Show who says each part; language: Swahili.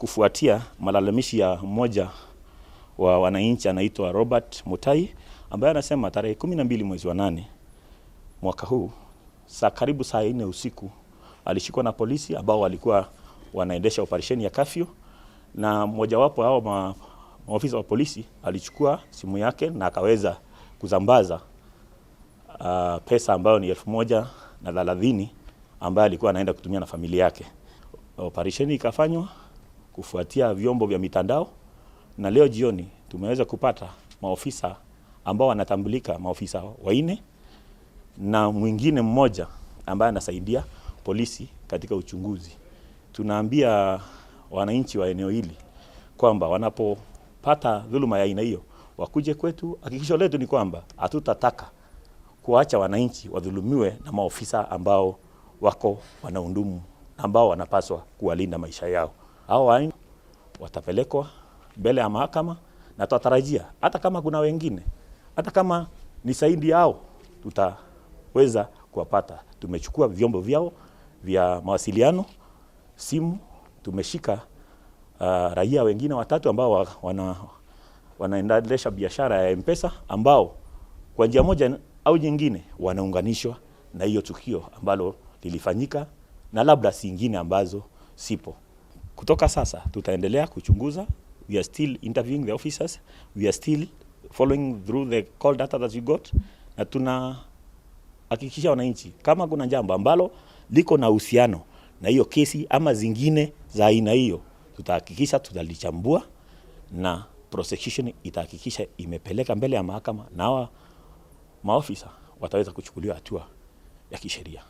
Speaker 1: kufuatia malalamishi ya mmoja wa wananchi anaitwa Robert Mutai, ambaye anasema tarehe 12 mwezi wa 8 mwaka huu karibu saa 4 usiku alishikwa na polisi ambao walikuwa wanaendesha operesheni ya kafyu, na mmoja wapo hao maafisa wa polisi alichukua simu yake na akaweza kuzambaza pesa ambayo ni 1,030 ambayo alikuwa anaenda kutumia na familia yake. Operesheni ikafanywa kufuatia vyombo vya mitandao, na leo jioni tumeweza kupata maofisa ambao wanatambulika, maofisa 4 na mwingine mmoja ambaye anasaidia polisi katika uchunguzi. Tunaambia wananchi wa eneo hili kwamba wanapopata dhuluma ya aina hiyo wakuje kwetu. Hakikisho letu ni kwamba hatutataka kuacha wananchi wadhulumiwe na maofisa ambao wako wanaundumu, ambao wanapaswa kuwalinda maisha yao. Hao watapelekwa mbele ya mahakama, na tutarajia hata kama kuna wengine, hata kama ni zaidi yao, tutaweza kuwapata. Tumechukua vyombo vyao vya mawasiliano, simu, tumeshika raia wengine 3 ambao wanaendelesha biashara ya M-Pesa, ambao kwa njia moja au nyingine wanaunganishwa na hiyo tukio ambalo lilifanyika na labda zingine ambazo sipo. Kutoka sasa tutaendelea kuchunguza. We are still interviewing the officers. We are still following through the call data that we got. Na tunahakikisha wananchi kama kuna jambo ambalo liko na uhusiano na hiyo kesi ama zingine za aina hiyo, tutahakikisha tutalichambua na prosecution itahakikisha imepeleka mbele ya mahakama, na maofisa wataweza kuchukuliwa hatua ya kisheria.